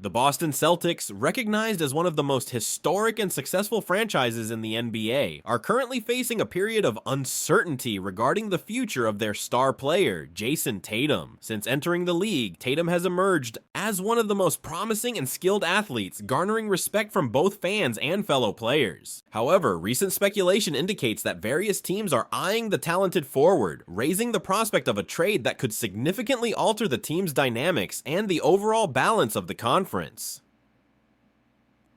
The Boston Celtics, recognized as one of the most historic and successful franchises in the NBA, are currently facing a period of uncertainty regarding the future of their star player, Jayson Tatum. Since entering the league, Tatum has emerged as one of the most promising and skilled athletes, garnering respect from both fans and fellow players. However, recent speculation indicates that various teams are eyeing the talented forward, raising the prospect of a trade that could significantly alter the team's dynamics and the overall balance of the conference.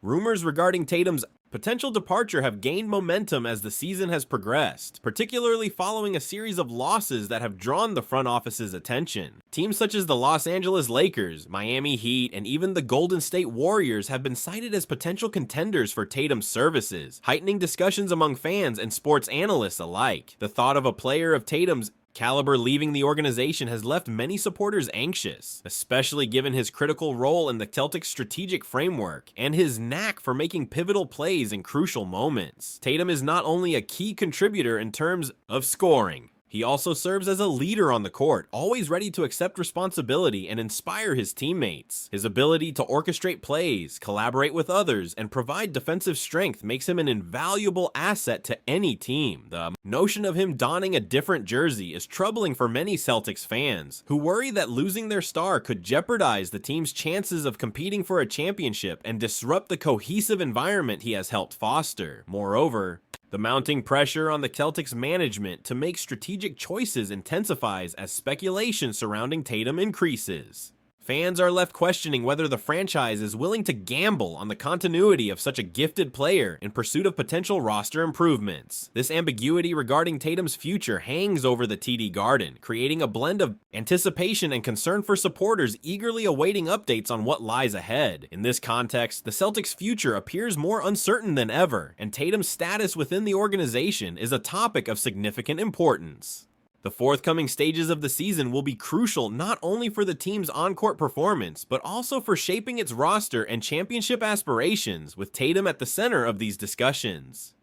Rumors regarding Tatum's potential departure have gained momentum as the season has progressed, particularly following a series of losses that have drawn the front office's attention. Teams such as the Los Angeles Lakers, Miami Heat, and even the Golden State Warriors have been cited as potential contenders for Tatum's services, heightening discussions among fans and sports analysts alike. The thought of a player of Tatum's caliber leaving the organization has left many supporters anxious, especially given his critical role in the Celtics' strategic framework and his knack for making pivotal plays in crucial moments. Tatum is not only a key contributor in terms of scoring, he also serves as a leader on the court, always ready to accept responsibility and inspire his teammates. His ability to orchestrate plays, collaborate with others, and provide defensive strength makes him an invaluable asset to any team. The notion of him donning a different jersey is troubling for many Celtics fans, who worry that losing their star could jeopardize the team's chances of competing for a championship and disrupt the cohesive environment he has helped foster. Moreover, the mounting pressure on the Celtics management to make strategic choices intensifies as speculation surrounding Tatum increases. Fans are left questioning whether the franchise is willing to gamble on the continuity of such a gifted player in pursuit of potential roster improvements. This ambiguity regarding Tatum's future hangs over the TD Garden, creating a blend of anticipation and concern for supporters eagerly awaiting updates on what lies ahead. In this context, the Celtics' future appears more uncertain than ever, and Tatum's status within the organization is a topic of significant importance. The forthcoming stages of the season will be crucial not only for the team's on-court performance, but also for shaping its roster and championship aspirations, with Tatum at the center of these discussions.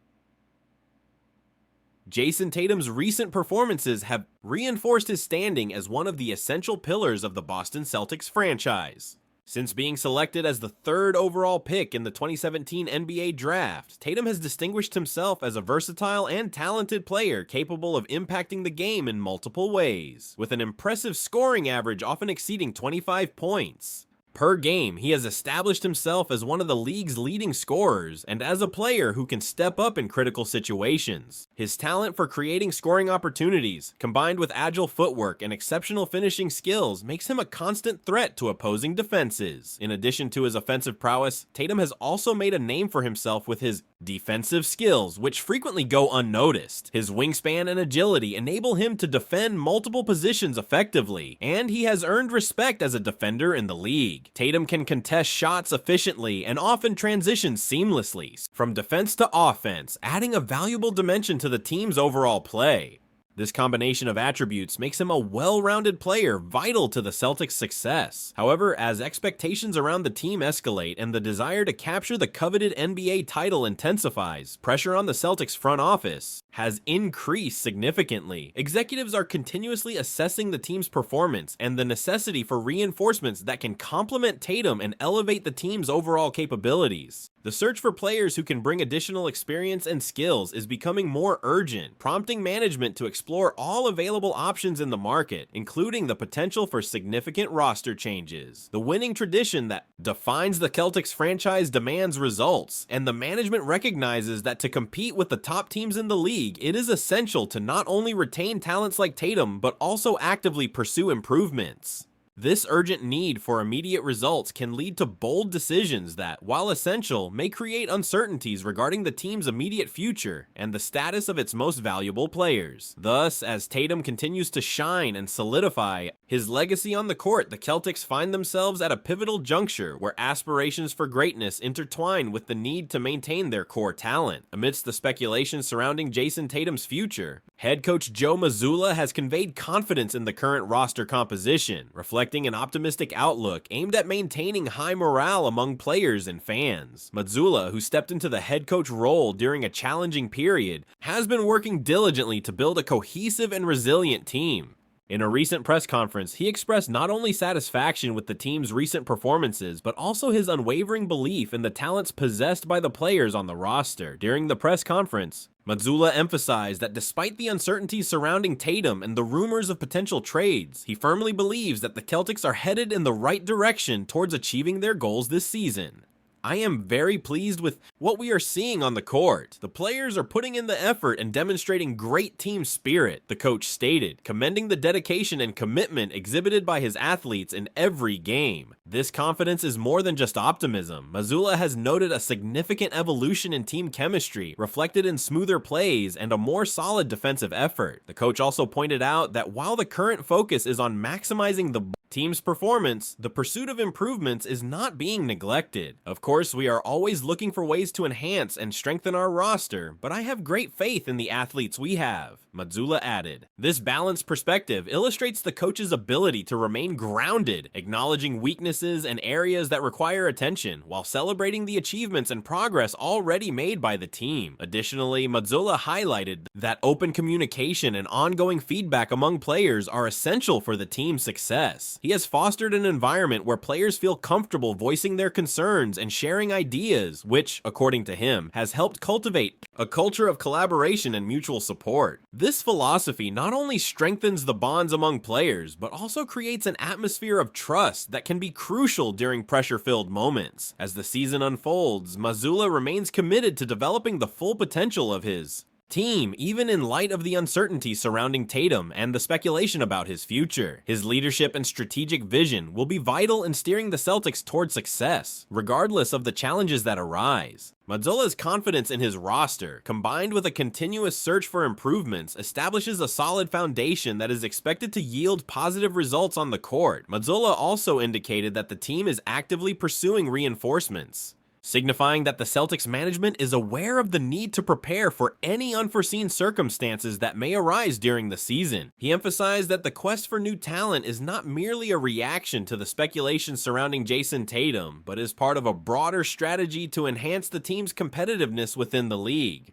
Jayson Tatum's recent performances have reinforced his standing as one of the essential pillars of the Boston Celtics franchise. Since being selected as the third overall pick in the 2017 NBA Draft, Tatum has distinguished himself as a versatile and talented player capable of impacting the game in multiple ways, with an impressive scoring average often exceeding 25 points per game. He has established himself as one of the league's leading scorers and as a player who can step up in critical situations. His talent for creating scoring opportunities, combined with agile footwork and exceptional finishing skills, makes him a constant threat to opposing defenses. In addition to his offensive prowess, Tatum has also made a name for himself with his defensive skills, which frequently go unnoticed. His wingspan and agility enable him to defend multiple positions effectively, and he has earned respect as a defender in the league. Tatum can contest shots efficiently and often transitions seamlessly from defense to offense, adding a valuable dimension to the team's overall play. This combination of attributes makes him a well-rounded player vital to the Celtics' success. However, as expectations around the team escalate and the desire to capture the coveted NBA title intensifies, pressure on the Celtics front office has increased significantly. Executives are continuously assessing the team's performance and the necessity for reinforcements that can complement Tatum and elevate the team's overall capabilities. The search for players who can bring additional experience and skills is becoming more urgent, prompting management to explore all available options in the market, including the potential for significant roster changes. The winning tradition that defines the Celtics franchise demands results, and the management recognizes that to compete with the top teams in the league, it is essential to not only retain talents like Tatum, but also actively pursue improvements. This urgent need for immediate results can lead to bold decisions that, while essential, may create uncertainties regarding the team's immediate future and the status of its most valuable players. Thus, as Tatum continues to shine and solidify his legacy on the court, the Celtics find themselves at a pivotal juncture where aspirations for greatness intertwine with the need to maintain their core talent. Amidst the speculation surrounding Jayson Tatum's future, head coach Joe Mazzulla has conveyed confidence in the current roster composition, reflecting an optimistic outlook aimed at maintaining high morale among players and fans. Mazzulla, who stepped into the head coach role during a challenging period, has been working diligently to build a cohesive and resilient team. In a recent press conference, he expressed not only satisfaction with the team's recent performances, but also his unwavering belief in the talents possessed by the players on the roster. During the press conference, Mazzulla emphasized that despite the uncertainty surrounding Tatum and the rumors of potential trades, he firmly believes that the Celtics are headed in the right direction towards achieving their goals this season. I am very pleased with what we are seeing on the court. The players are putting in the effort and demonstrating great team spirit, the coach stated, commending the dedication and commitment exhibited by his athletes in every game. This confidence is more than just optimism. Mazzulla has noted a significant evolution in team chemistry, reflected in smoother plays and a more solid defensive effort. The coach also pointed out that while the current focus is on maximizing the team's performance, the pursuit of improvements is not being neglected. Of course, we are always looking for ways to enhance and strengthen our roster, but I have great faith in the athletes we have, Mazzulla added. This balanced perspective illustrates the coach's ability to remain grounded, acknowledging weaknesses and areas that require attention, while celebrating the achievements and progress already made by the team. Additionally, Mazzulla highlighted that open communication and ongoing feedback among players are essential for the team's success. He has fostered an environment where players feel comfortable voicing their concerns and sharing ideas, which, according to him, has helped cultivate a culture of collaboration and mutual support. This philosophy not only strengthens the bonds among players, but also creates an atmosphere of trust that can be crucial during pressure-filled moments. As the season unfolds, Mazzulla remains committed to developing the full potential of his team, even in light of the uncertainty surrounding Tatum and the speculation about his future. His leadership and strategic vision will be vital in steering the Celtics toward success, regardless of the challenges that arise. Mazzulla's confidence in his roster, combined with a continuous search for improvements, establishes a solid foundation that is expected to yield positive results on the court. Mazzulla also indicated that the team is actively pursuing reinforcements, signifying that the Celtics management is aware of the need to prepare for any unforeseen circumstances that may arise during the season. He emphasized that the quest for new talent is not merely a reaction to the speculation surrounding Jayson Tatum, but is part of a broader strategy to enhance the team's competitiveness within the league.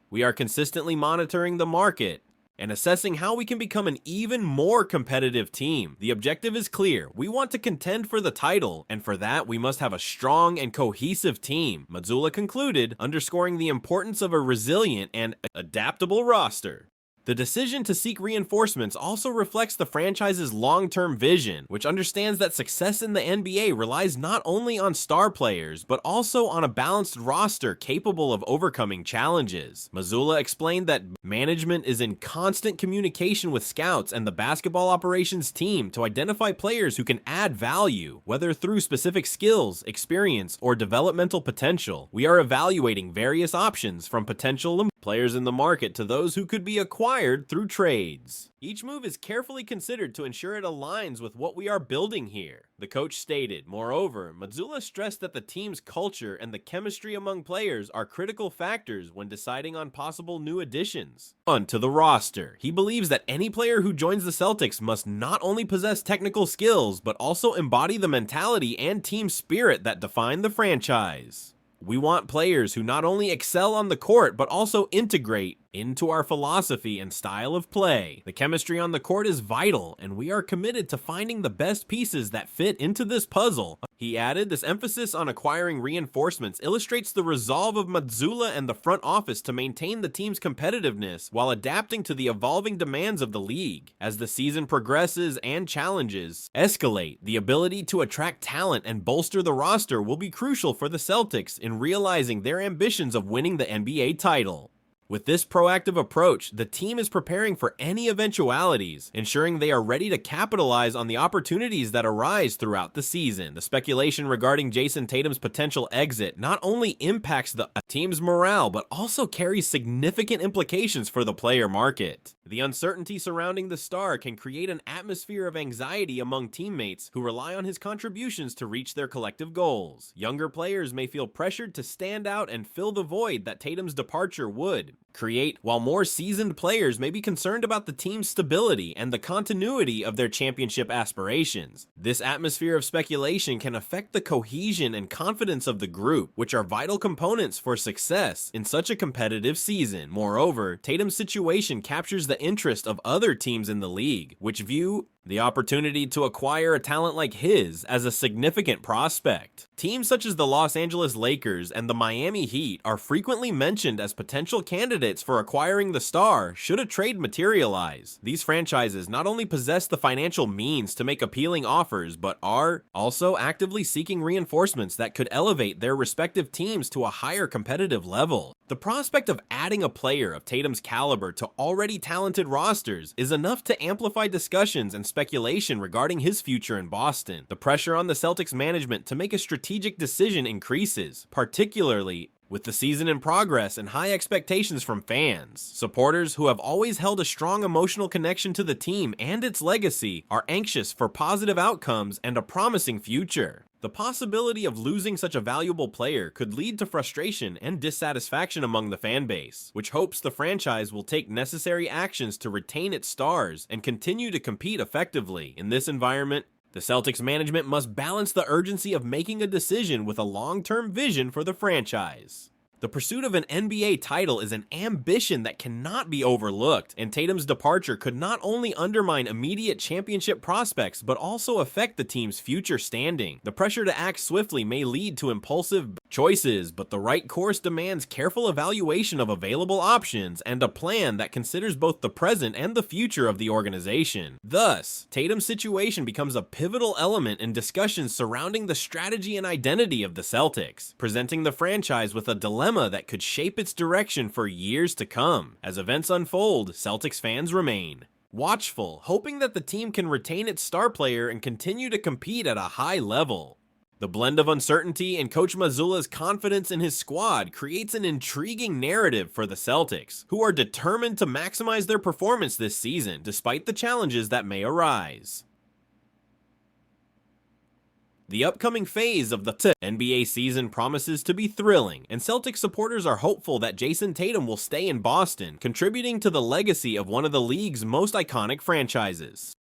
We are consistently monitoring the market and assessing how we can become an even more competitive team. The objective is clear. We want to contend for the title, and for that, we must have a strong and cohesive team, Mazzulla concluded, underscoring the importance of a resilient and adaptable roster. The decision to seek reinforcements also reflects the franchise's long-term vision, which understands that success in the NBA relies not only on star players, but also on a balanced roster capable of overcoming challenges. Mazzulla explained that management is in constant communication with scouts and the basketball operations team to identify players who can add value, whether through specific skills, experience, or developmental potential. We are evaluating various options from potential players in the market to those who could be acquired through trades. Each move is carefully considered to ensure it aligns with what we are building here, the coach stated. Moreover, Mazzulla stressed that the team's culture and the chemistry among players are critical factors when deciding on possible new additions onto the roster. He believes that any player who joins the Celtics must not only possess technical skills, but also embody the mentality and team spirit that define the franchise. We want players who not only excel on the court, but also integrate into our philosophy and style of play. The chemistry on the court is vital, and we are committed to finding the best pieces that fit into this puzzle. He added, this emphasis on acquiring reinforcements illustrates the resolve of Mazzulla and the front office to maintain the team's competitiveness while adapting to the evolving demands of the league. As the season progresses and challenges escalate, the ability to attract talent and bolster the roster will be crucial for the Celtics in realizing their ambitions of winning the NBA title. With this proactive approach, the team is preparing for any eventualities, ensuring they are ready to capitalize on the opportunities that arise throughout the season. The speculation regarding Jayson Tatum's potential exit not only impacts the team's morale, but also carries significant implications for the player market. The uncertainty surrounding the star can create an atmosphere of anxiety among teammates who rely on his contributions to reach their collective goals. Younger players may feel pressured to stand out and fill the void that Tatum's departure would, create, while more seasoned players may be concerned about the team's stability and the continuity of their championship aspirations. This atmosphere of speculation can affect the cohesion and confidence of the group, which are vital components for success in such a competitive season. Moreover, Tatum's situation captures the interest of other teams in the league, which view the opportunity to acquire a talent like his as a significant prospect. Teams such as the Los Angeles Lakers and the Miami Heat are frequently mentioned as potential candidates for acquiring the star should a trade materialize. These franchises not only possess the financial means to make appealing offers, but are also actively seeking reinforcements that could elevate their respective teams to a higher competitive level. The prospect of adding a player of Tatum's caliber to already talented rosters is enough to amplify discussions and speculation regarding his future in Boston. The pressure on the Celtics management to make a strategic decision increases, particularly with the season in progress and high expectations from fans. Supporters who have always held a strong emotional connection to the team and its legacy are anxious for positive outcomes and a promising future. The possibility of losing such a valuable player could lead to frustration and dissatisfaction among the fan base, which hopes the franchise will take necessary actions to retain its stars and continue to compete effectively. In this environment, the Celtics management must balance the urgency of making a decision with a long-term vision for the franchise. The pursuit of an NBA title is an ambition that cannot be overlooked, and Tatum's departure could not only undermine immediate championship prospects, but also affect the team's future standing. The pressure to act swiftly may lead to impulsive choices, but the right course demands careful evaluation of available options and a plan that considers both the present and the future of the organization. Thus, Tatum's situation becomes a pivotal element in discussions surrounding the strategy and identity of the Celtics, presenting the franchise with a dilemma that could shape its direction for years to come. As events unfold, Celtics fans remain watchful, hoping that the team can retain its star player and continue to compete at a high level. The blend of uncertainty and Coach Mazzulla's confidence in his squad creates an intriguing narrative for the Celtics, who are determined to maximize their performance this season, despite the challenges that may arise. The upcoming phase of the NBA season promises to be thrilling, and Celtics supporters are hopeful that Jayson Tatum will stay in Boston, contributing to the legacy of one of the league's most iconic franchises.